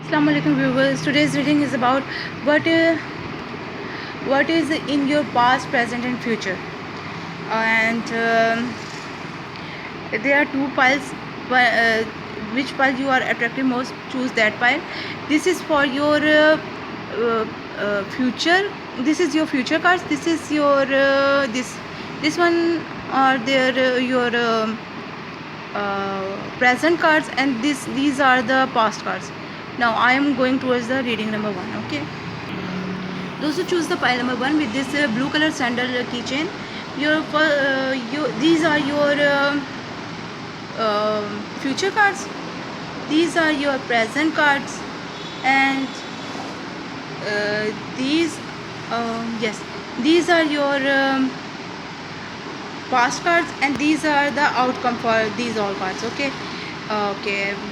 Assalamu alaikum viewers. Today's reading is about what what is in your past, present, and future. And there are two piles. Which pile you are attracted most? Choose that pile. This is for your future. This is your future cards. This is your this one are their your present cards, and these are the past cards. Now I am going towards the reading number 1. Okay, those who choose the pile number 1 with this blue color sandal keychain, these are your future cards, these are your present cards, and these yes, these are your past cards, and these are the outcome for these all cards. Okay,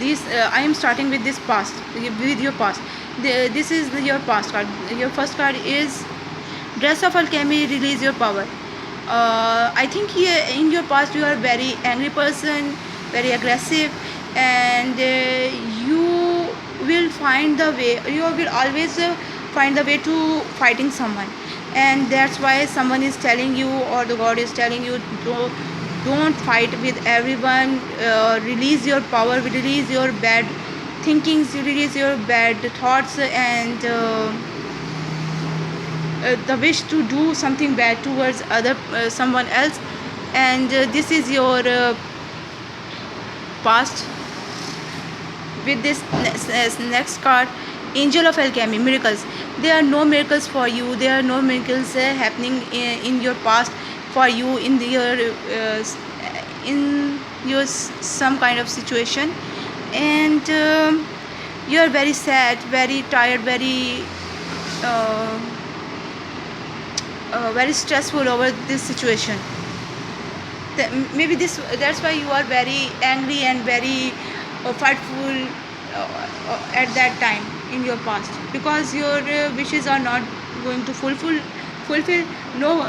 these I am starting with this past, with your past. This is your past card. Your first card is Dress of Alchemy, release your power. I think here in your past you are very angry person, very aggressive, and you will find the way, you will always find the way to fighting someone, and that's why someone is telling you, or the god is telling you, don't fight with everyone. Release your power, release your bad thinkings, release your bad thoughts, and the wish to do something bad towards other someone else. And this is your past. With this next card, Angel of Alchemy, miracles. There are no miracles for you, there are no miracles happening in your past for you, in your some kind of situation. And you are very sad, very tired, very stressful over this situation. Maybe that's why you are very angry and very fightful at that time in your past, because your wishes are not going to fulfill. No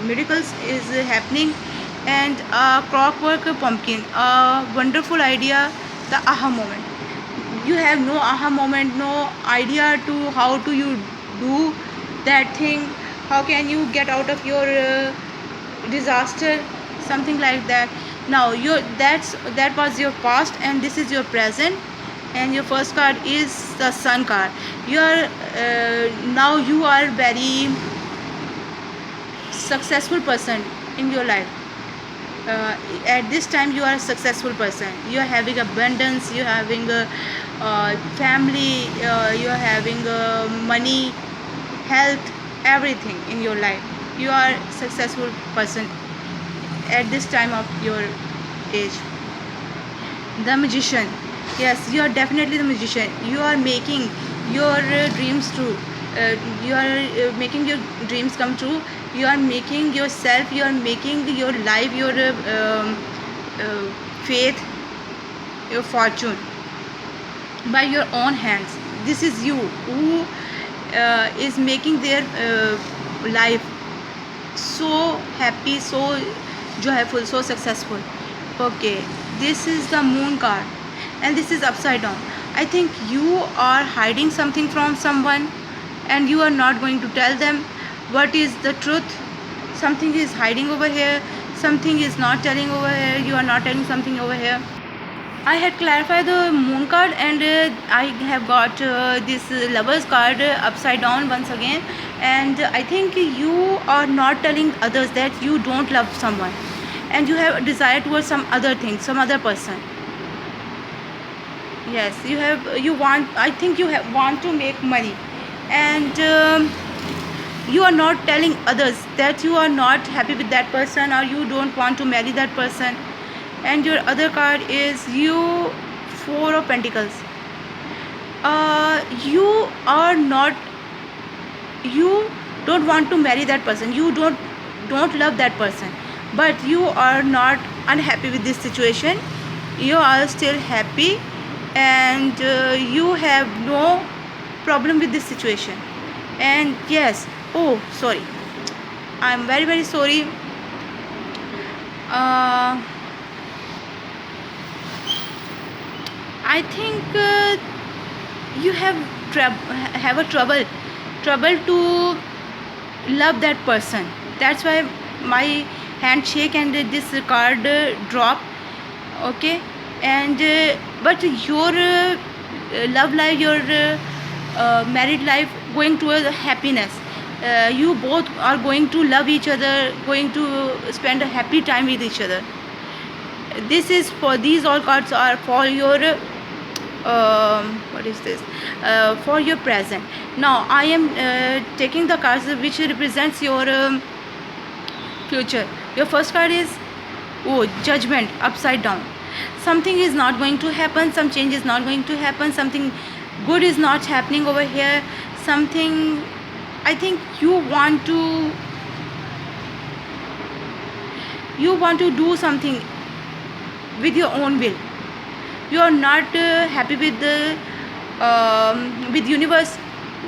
miracles is happening. And a clockwork pumpkin, a wonderful idea, the aha moment. You have no aha moment, no idea to how do you do that thing, how can you get out of your disaster, something like that. Now that was your past, and this is your present. And your first card is the Sun card. You are now you are very successful person in your life. At this time you are a successful person, you are having abundance, you are having a family, you are having money, health, everything in your life. You are a successful person at this time of your age. The Magician, yes, you are definitely the magician. You are making your dreams true. You are making your dreams come true. You are making yourself, you are making your life, your faith, your fortune by your own hands. This is you who is making their life so happy, so joyful, so successful. Okay, this is the Moon card, and this is upside down. I think you are hiding something from someone, and you are not going to tell them what is the truth. Something is hiding over here, something is not telling over here, you are not telling something over here. I had clarified the Moon card, and I have got this Lovers card upside down once again. And I think you are not telling others that you don't love someone, and you have a desire towards some other thing, some other person. Yes, you want, I think you want to make money, and you are not telling others that you are not happy with that person, or you don't want to marry that person. And your other card is you, Four of Pentacles. You are not, you don't want to marry that person, you don't love that person, but you are not unhappy with this situation. You are still happy, and you have no problem with this situation. And yes, oh sorry, I'm very sorry. I think you have a trouble to love that person. That's why my handshake and this card drop. Okay. And but your love life, your married life going towards happiness. You both are going to love each other, going to spend a happy time with each other. This is for these all cards are for your what is this, for your present. Now I am taking the cards which represents your future. Your first card is, oh, judgment, upside down. Something is not going to happen, some change is not going to happen, something good is not happening over here. Something, I think you want to do something with your own will. You are not happy with the universe,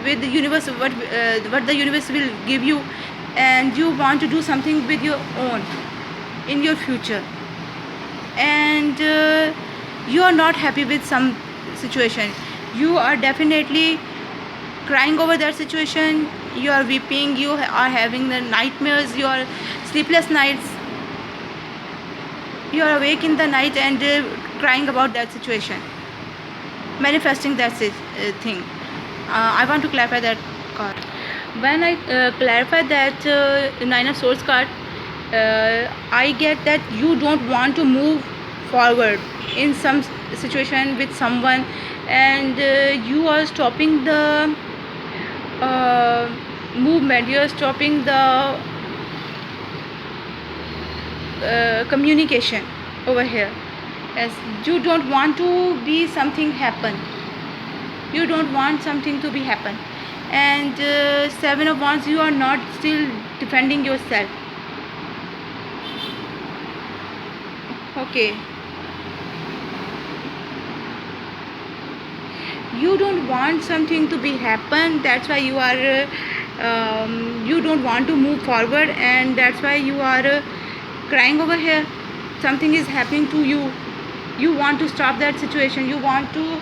what the universe will give you, and you want to do something with your own in your future. And you are not happy with some situation. You are definitely crying over that situation. You are weeping, you are having the nightmares, you are sleepless nights, you are awake in the night and crying about that situation, manifesting that thing. I want to clarify that card. When I clarify that Nine of Swords card, I get that you don't want to move forward in some situation with someone, and you are stopping the movement, you are stopping the communication over here. As you don't want to be something happen, you don't want something to be happen. And Seven of Wands, you are not still defending yourself. Okay, you don't want something to be happen, that's why you are you don't want to move forward, and that's why you are crying over here. Something is happening to you, you want to stop that situation, you want to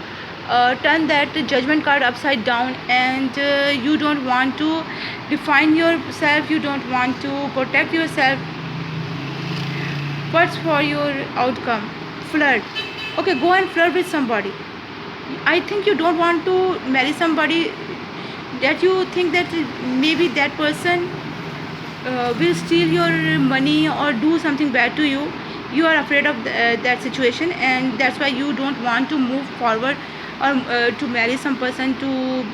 turn that judgment card upside down, and you don't want to define yourself, you don't want to protect yourself. What's for your outcome? Flirt. Okay, go and flirt with somebody. I think you don't want to marry somebody that you think that maybe that person will steal your money or do something bad to you. You are afraid of that situation, and that's why you don't want to move forward or to marry some person, to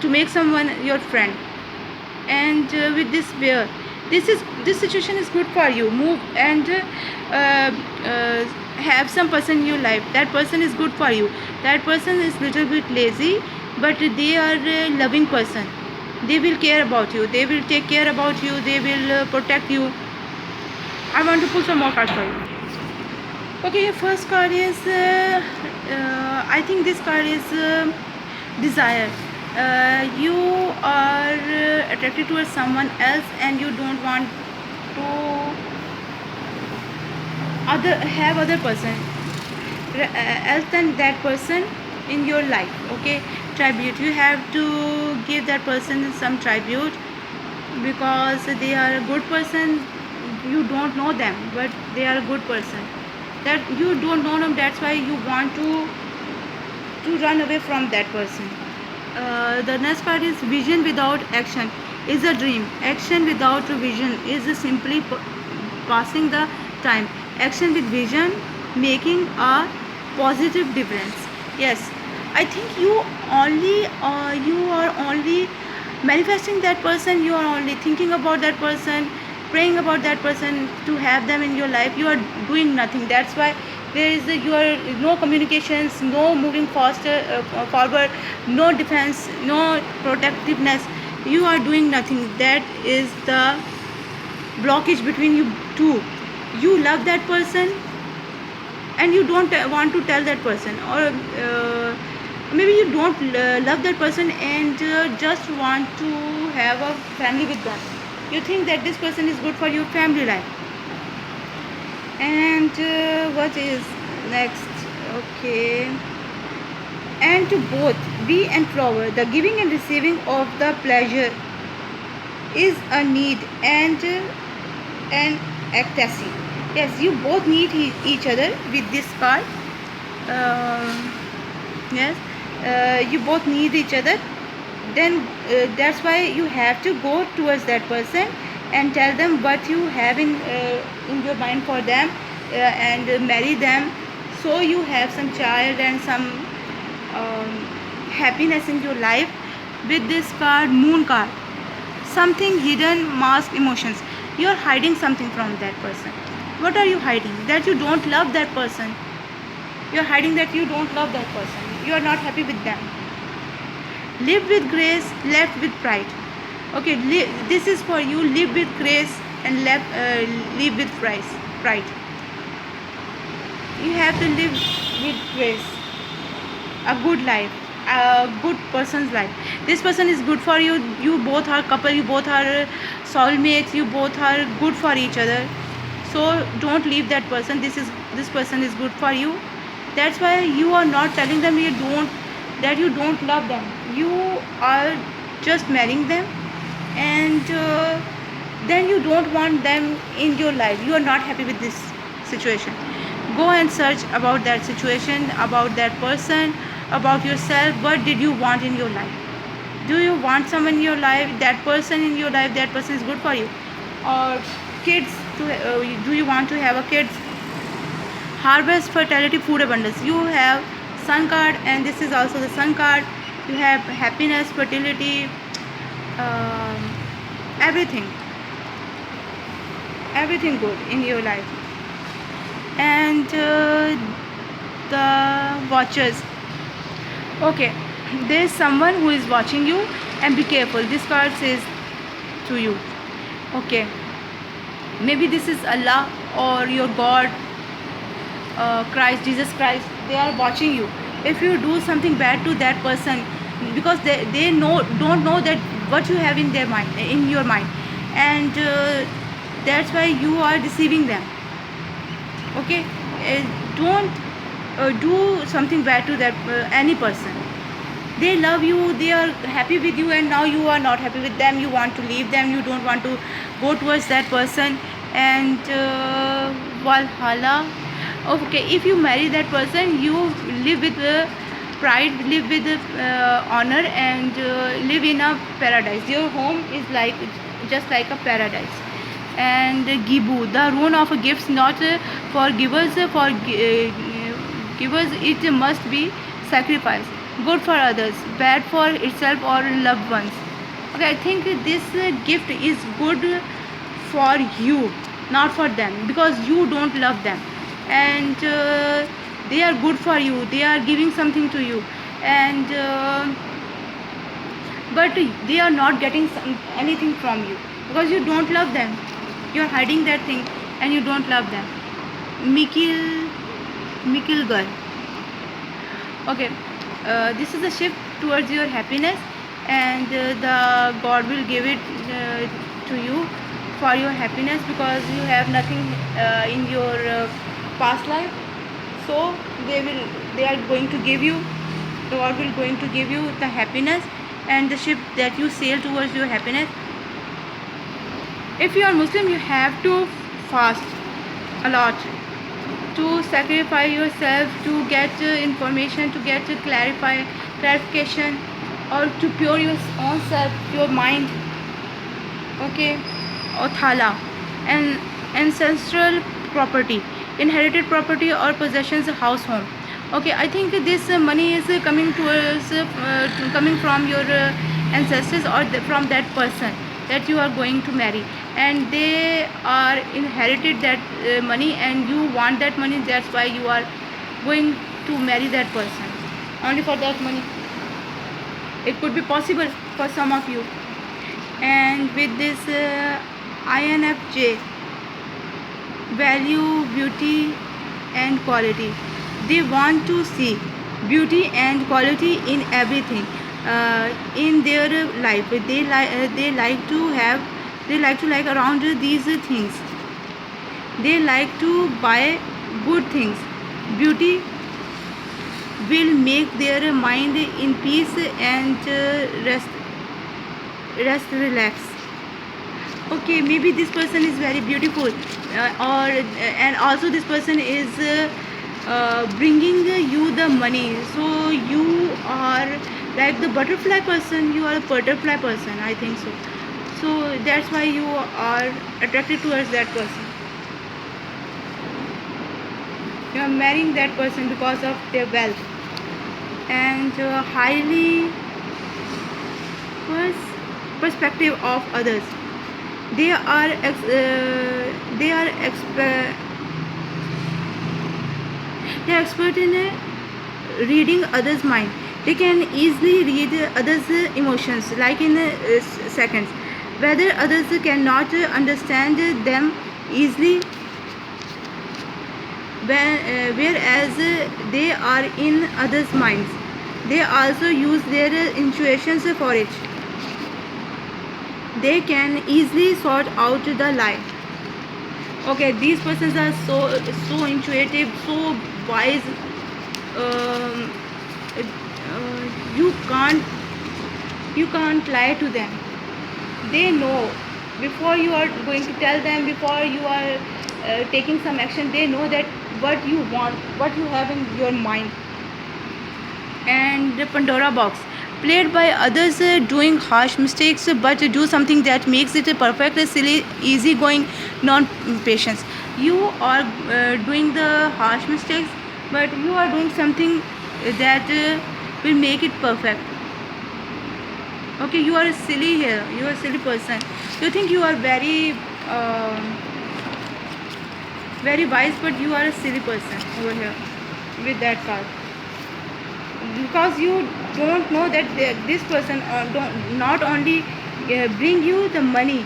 make someone your friend. And with this bear, this situation is good for you. Move and have some person in your life. That person is good for you. That person is little bit lazy, but they are a loving person. They will care about you, they will take care about you, they will protect you. I want to pull some more cards for you. Okay, your first card is I think this card is desire. You are attracted towards someone else, and you don't want to have other person else than that person in your life. Okay, tribute, you have to give that person some tribute, because they are a good person. You don't know them, but they are a good person. That you don't know them, that's why you want to run away from that person. The next part is vision without action is a dream. Action without vision is simply passing the time. Action with vision, making a positive difference. Yes, I think you are only manifesting that person. You are only thinking about that person, praying about that person to have them in your life. You are doing nothing. That's why there is no communications, no moving faster forward, no defense, no protectiveness. You are doing nothing. That is the blockage between you two. You love that person, and you don't want to tell that person, or maybe you don't love that person and just want to have a family with them. You think that this person is good for your family life. And what is Next, okay. And to both bee and flower, the giving and receiving of the pleasure is a need and an ecstasy. Yes, you both need each other with this card. Yes, you both need each other. Then that's why you have to go towards that person and tell them what you have in your mind for them, and marry them, so you have some child and some um, happiness in your life. With this card, moon card, something hidden, masked emotions. You are hiding something from that person. What are you hiding? That you don't love that person. You are hiding that you don't love that person. You are not happy with them. Live with grace, left with pride. Okay, this is for you. Live with grace and live with pride. You have to live with grace, a good life, a good person's life. This person is good for you. You both are couple. You both are soulmates. You both are good for each other. So don't leave that person. This person is good for you. That's why you are not telling them that you don't love them. You are just marrying them, and then you don't want them in your life. You are not happy with this situation. Go and search about that situation, about that person, about yourself. What did you want in your life? Do you want someone in your life, that person in your life, that person is good for you? Or kids, do you want to have a kids? Harvest, fertility, food abundance. You have sun card, and this is also the sun card. You have happiness, fertility, everything good in your life. And the watchers. Okay, there is someone who is watching you, and be careful. This card says to you, okay, maybe this is Allah or your God, Jesus Christ. They are watching you. If you do something bad to that person, because they don't know that what you have in your mind, and that's why you are deceiving them. Okay, don't do something bad to that any person. They love you, they are happy with you, and now you are not happy with them. You want to leave them. You don't want to go towards that person. And Valhalla. Okay, if you marry that person, you live with pride, live with honor, and live in a paradise. Your home is just like a paradise. And Gibu, the rune of gifts, not for givers. For givers, it must be sacrifice. Good for others, bad for itself or loved ones. Okay, I think this gift is good for you, not for them, because you don't love them, and they are good for you. They are giving something to you, and but they are not getting anything from you because you don't love them. You are hiding that thing, and you don't love them. Mikil girl. Okay, this is a shift towards your happiness, and the God will give it to you for your happiness, because you have nothing in your past life. So they are going to give you, the God will going to give you the happiness and the ship that you sail towards your happiness. If you are Muslim, you have to fast a lot, to sacrifice yourself, to get information, to get clarification, or to pure your own self, your mind. Okay, Othala, and ancestral property, inherited property or possessions, house, home. Okay, I think this money is coming towards coming from your ancestors, or from that person that you are going to marry, and they are inherited that money, and you want that money. That's why you are going to marry that person, only for that money. It could be possible for some of you. And with this INFJ, value, beauty and quality. They want to see beauty and quality in everything in their life. They like to like around these things. They like to buy good things. Beauty will make their mind in peace and rest relax. Okay, maybe this person is very beautiful, or and also this person is bringing you the money, so you are like the butterfly person, you are a butterfly person, I think so. So that's why you are attracted towards that person. You are marrying that person because of their wealth and highly perspective of others. They are they are they are expert in reading others' mind. They can easily read others' emotions, like in seconds. Whether others cannot understand them easily, whereas they are in others' minds. They also use their intuitions for it. They can easily sort out the lie. Okay, these persons are so intuitive, so wise. Um, you can't lie to them. They know before you are going to tell them, before you are taking some action. They know that what you want, what you have in your mind. And the Pandora box, played by others doing harsh mistakes, but do something that makes it a perfect, silly, easy-going, non-patience. You are doing the harsh mistakes, but you are doing something that will make it perfect. Okay, you are a silly here. You are a silly person. You think you are very wise, but you are a silly person over here with that card. Because you don't know that this person not only bring you the money,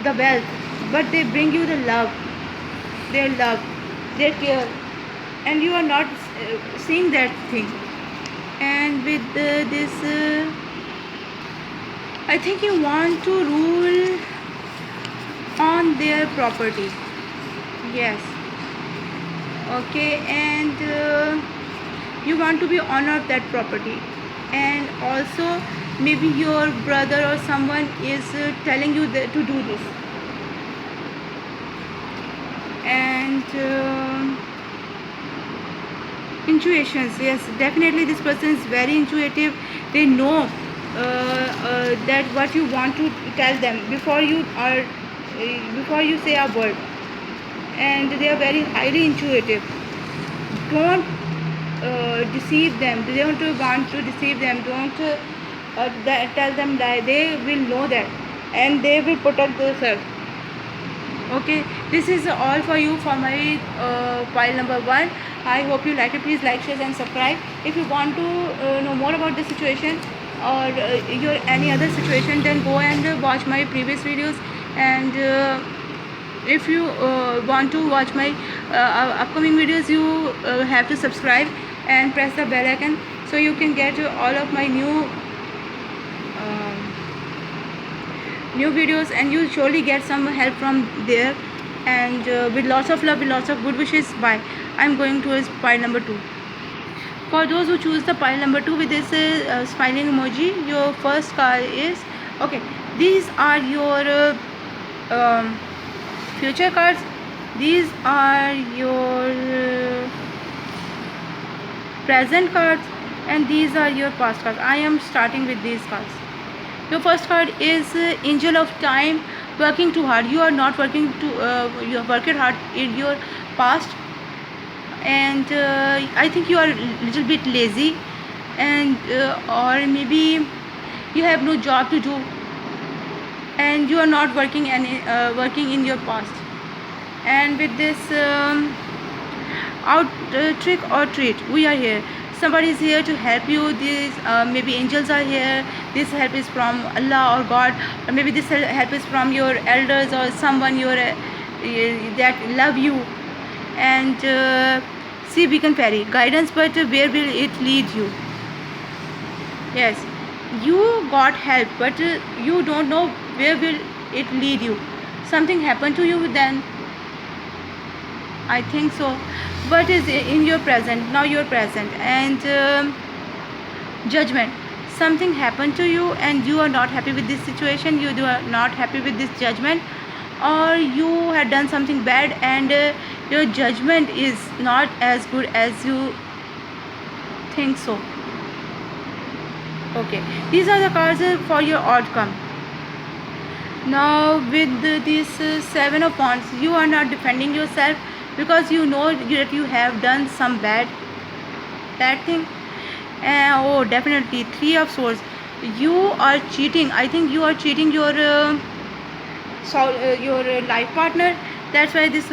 the wealth, but they bring you the love, their care, and you are not seeing that thing. And with this, I think you want to rule on their property. Yes. Okay, and you want to be owner of that property. And also maybe your brother or someone is telling you to do this. And intuitions, yes, definitely this person is very intuitive. They know that what you want to tell them before you say a word. And they are very highly intuitive. Don't deceive them. They don't want to deceive them. Don't tell them that. They will know that, and they will protect themselves. Okay, this is all for you for my pile number 1. I hope you like it. Please like, share and subscribe. If you want to know more about the situation or your any other situation, then go and watch my previous videos. And if you want to watch my upcoming videos, you have to subscribe and press the bell icon, so you can get all of my new videos, and you surely get some help from there. And with lots of love, with lots of good wishes, bye. I'm going towards pile number 2. For those who choose the pile number 2 with this smiling emoji, your first card is okay. These are your future cards. These are your present cards, and these are your past cards. I am starting with these cards. Your first card is Angel of Time, working too hard. You are not working you have worked hard in your past, and I think you are a little bit lazy, and or maybe you have no job to do, and you are not working working in your past. And with this trick or treat, we are here. Somebody is here to help you. These maybe angels are here. This help is from Allah or God, or maybe this help is from your elders or someone that love you. And see, beacon fairy guidance, but where will it lead you? Yes, you got help, but you don't know where will it lead you. Something happened to you, then I think so. What is in your present? Now you're present. And judgment. Something happened to you and you are not happy with this situation. You are not happy with this judgment, or you had done something bad and your judgment is not as good as you think so. Okay, these are the cards for your outcome. Now with this seven of wands, you are not defending yourself because you know that you have done some bad thing. Oh, definitely three of swords. You are cheating. I think you are cheating your life partner. That's why this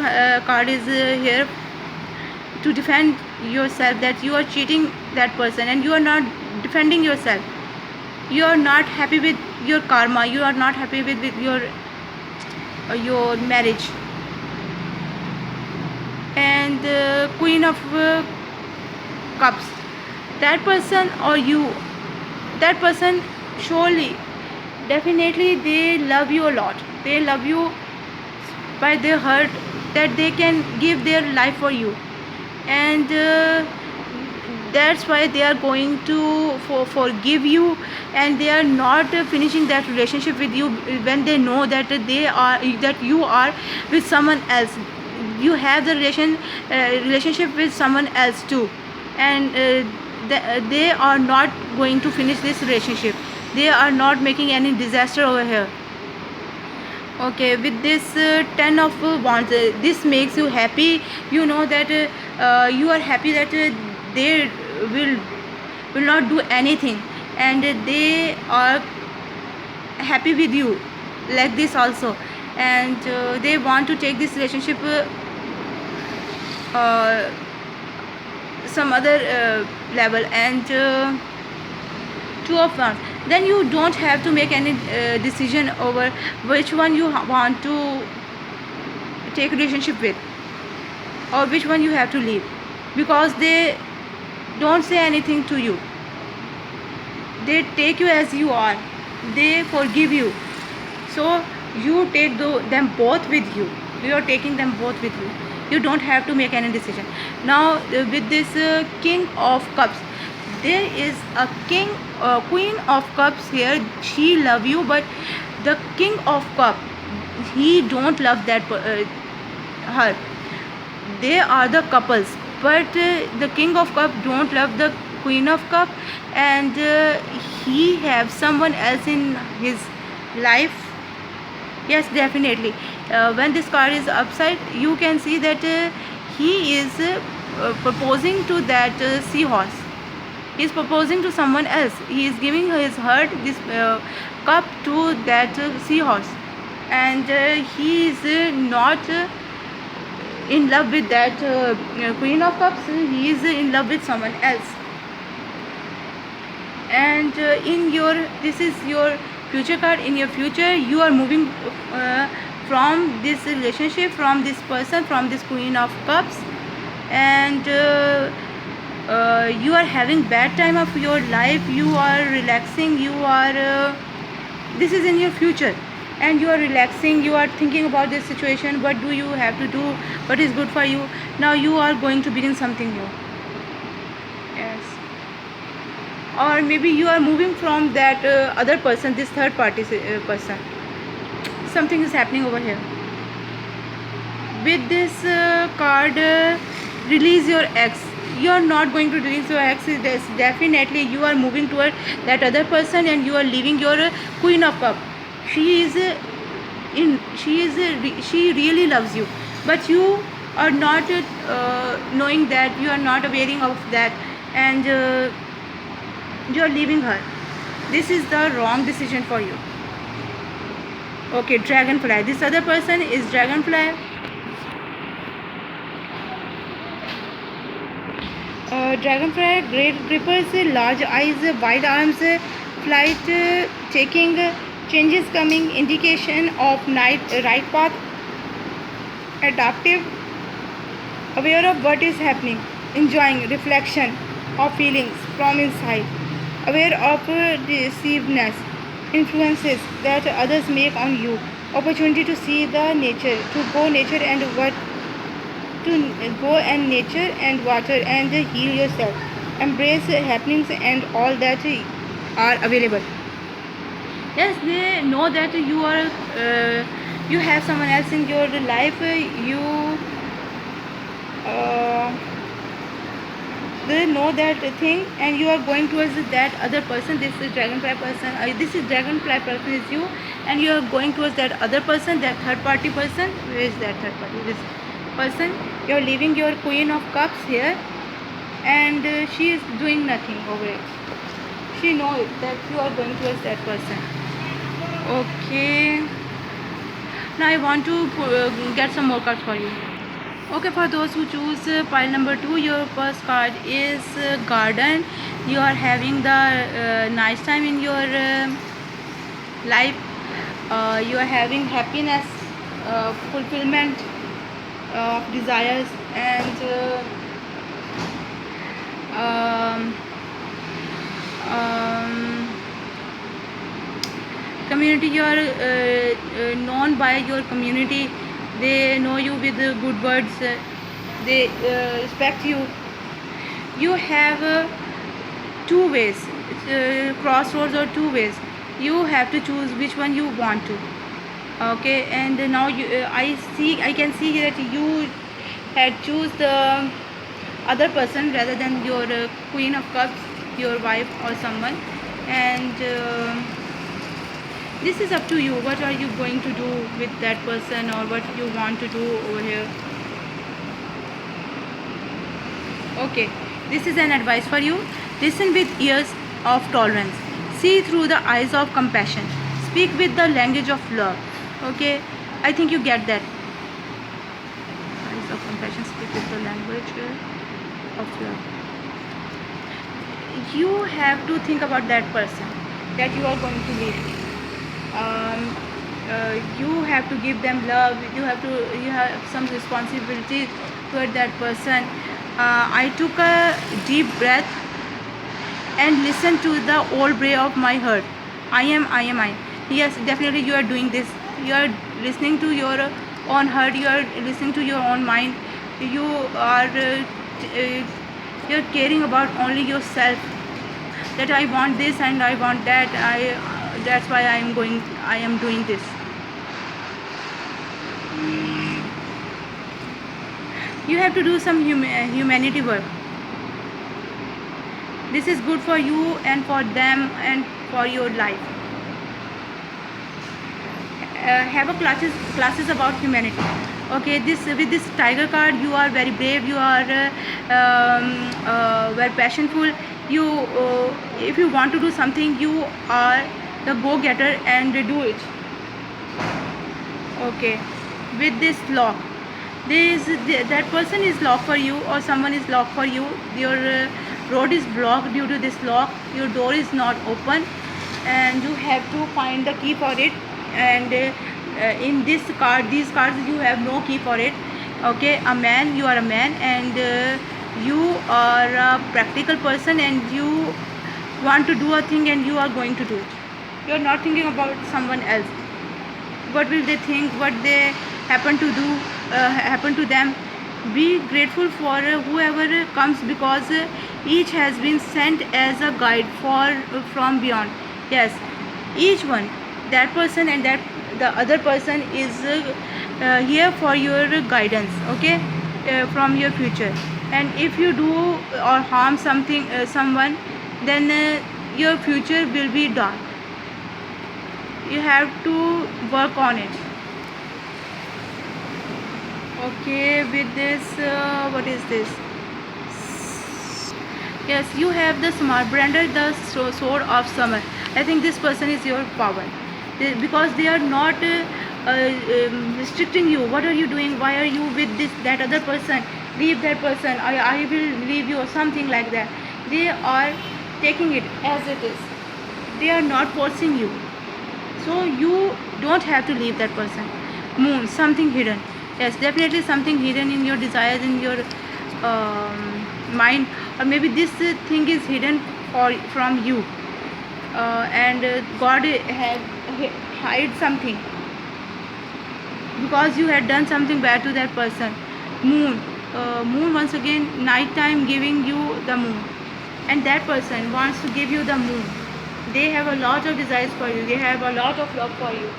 card is here to defend yourself, that you are cheating that person and you are not defending yourself. You are not happy with your karma. You are not happy with your marriage. And queen of cups. That person or you, that person surely, definitely they love you a lot. They love you by their heart, that they can give their life for you. And that's why they are going to forgive you, and they are not finishing that relationship with you when they know that you are with someone else. You have the relationship with someone else too, and they are not going to finish this relationship. They are not making any disaster over here. Okay, with this ten of wands, this makes you happy. You know that you are happy that they will not do anything, and they are happy with you like this also. And they want to take this relationship some other level. And two of wands, then you don't have to make any decision over which one you want to take relationship with, or which one you have to leave, because they don't say anything to you. They take you as you are. They forgive you, so you take them both with you. You are taking them both with you. You don't have to make any decision. Now with this king of cups, there is a queen of cups here. She love you, but the king of cup, he don't love her. They are the couples, but the king of cup don't love the queen of cup, and he have someone else in his life. Yes, definitely. When this card is upside, you can see that he is proposing to that seahorse. He is proposing to someone else. He is giving his heart, this cup, to that seahorse, and he is not in love with that queen of cups. He is in love with someone else. And this is your future card. In your future, you are moving from this relationship, from this person, from this queen of cups, and you are having bad time of your life. You are relaxing. You are this is in your future, and you are relaxing. You are thinking about this situation. What do you have to do? What is good for you? Now you are going to begin something new. Yes. Or maybe you are moving from that other person, this third party person. Something is happening over here. With this card, release your ex. You are not going to release your ex. Definitely you are moving toward that other person, and you are leaving your queen of cup. She really loves you, but you are not knowing that. You are not aware of that, and you are leaving her. This is the wrong decision for you. Okay, dragonfly. This other person is dragonfly. Dragonfly, great grippers, large eyes, wide arms, flight, taking, changes coming, indication of right path, adaptive, aware of what is happening, enjoying, reflection of feelings from inside, aware of deceiveness, influences that others make on you, opportunity to see the nature, to go nature and what to go and nature and water and heal yourself. Embrace happenings and all that are available. Yes, they know that you are you have someone else in your life. You they know that thing, and you are going towards that other person. This is dragonfly person. This is dragonfly person is you, and you are going towards that other person, that third party person. Where is that third party? This person. You are leaving your Queen of Cups here, and she is doing nothing over it. She knows that you are going towards that person. Okay. Now I want to get some more cards for you. Okay, for those who choose pile number 2, your first card is garden. You are having the nice time in your life. You are having happiness, fulfillment of desires, and um, um, community. You are known by your community. They know you with good words. They respect you. You have two ways, crossroads or two ways. You have to choose which one you want to. Okay, and now I can see that you had choose the other person rather than your Queen of Cups, your wife or someone, and this is up to you. What are you going to do with that person, or what you want to do over here? Okay, this is an advice for you. Listen with ears of tolerance. See through the eyes of compassion. Speak with the language of love. Okay, I think you get that. Eyes of compassion. Speak with the language of love. You have to think about that person that you are going to leave. You have to give them love. You have some responsibility toward that person. I took a deep breath and listened to the old bray of my heart. I am. Yes, definitely you are doing this. You are listening to your own heart. You are listening to your own mind. You are you're caring about only yourself. That I want this and I want that. That's why I am doing this. You have to do some humanity work. This is good for you and for them and for your life. Have a classes about humanity. Okay, with this tiger card, you are very brave. You are very passionful. You if you want to do something, you are the go-getter and do it. Okay, with this lock, that person is locked for you, or someone is locked for you. Your road is blocked due to this lock. Your door is not open, and you have to find the key for it. And in these cards, you have no key for it. Okay, you are a man, and you are a practical person, and you want to do a thing, and you are going to do it. You are not thinking about someone else. What will they think? What they happen to do? Happen to them? Be grateful for whoever comes, because each has been sent as a guide from beyond. Yes, each one, that person and that the other person is here for your guidance. Okay, from your future. And if you do or harm someone, then your future will be dark. You have to work on it. Okay, with this what is this? Yes, you have the smart brander, the sword of summer. I think this person is your power, because they are not restricting you. What are you doing? Why are you with that other person? Leave that person. I will leave you, or something like that. They are taking it as it is. They are not forcing you. So you don't have to leave that person. Moon, something hidden. Yes, definitely something hidden in your desires, in your mind, or maybe this thing is hidden from you, and God had hide something, because you had done something bad to that person. Moon, moon once again, night time giving you the moon, and that person wants to give you the moon. They have a lot of desires for you, they have a lot of love for you,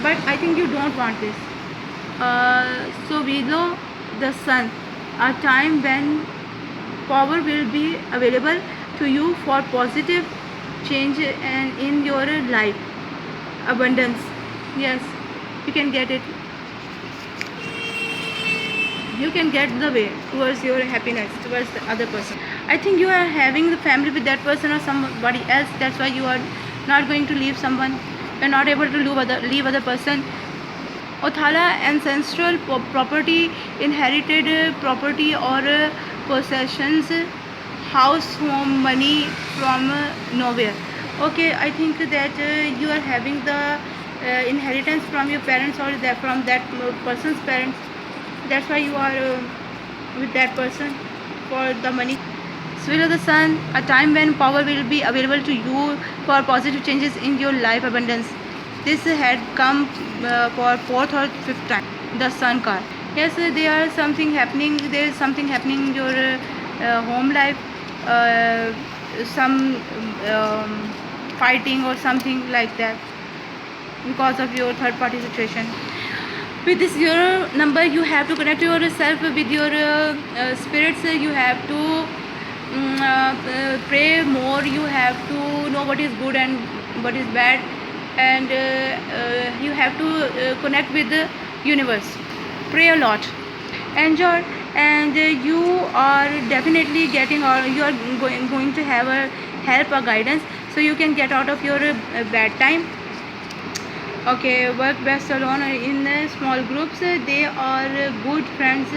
but I think you don't want this. So below the sun, a time when power will be available to you for positive change and in your life, abundance. Yes, you can get it. You can get the way towards your happiness, towards the other person. I think you are having the family with that person or somebody else. That's why you are not going to leave someone. You're not able to leave other person. Othala, ancestral property, inherited property or possessions, house, home, money from nowhere. Okay, I think that you are having the inheritance from your parents or from that person's parents. That's why you are with that person for the money. So below the sun, a time when power will be available to you for positive changes in your life, abundance. This had come for fourth or fifth time. The sun card. Yes, there are something happening. There is something happening in your home life. Some fighting or something like that because of your third party situation. With this your number, you have to connect yourself with your spirits. You have to pray more. You have to know what is good and what is bad, and you have to connect with the universe. Pray a lot, enjoy, and you are definitely getting, or you are going to have a help or guidance, so you can get out of your bad time. Okay, work best alone or in small groups. They are good friends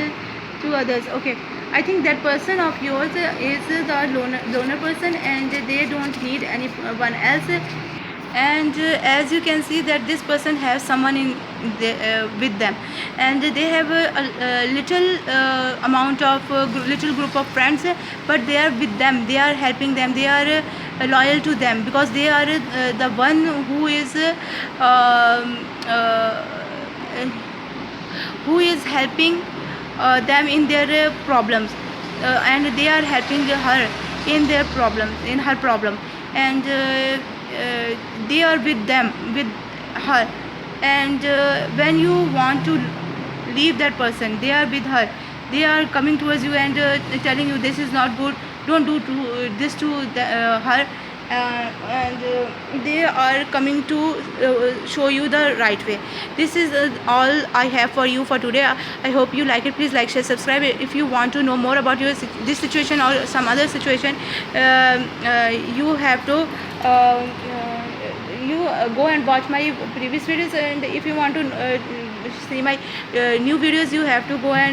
to others. Okay, I think that person of yours is the loner person, and they don't need anyone else. And as you can see that this person has someone with them, and they have a little amount of little group of friends, but they are with them, they are helping them, they are loyal to them, because they are the one who is helping them in their problems, and they are helping her in their problem, in her problem, and they are with them, with her, and when you want to leave that person, they are with her, they are coming towards you and telling you this is not good, don't do this to her, and they are coming to show you the right way. This is all I have for you for today. I hope you like it. Please like, share, subscribe. If you want to know more about this situation or some other situation, you have to go and watch my previous videos, and if you want to see my new videos, you have to go and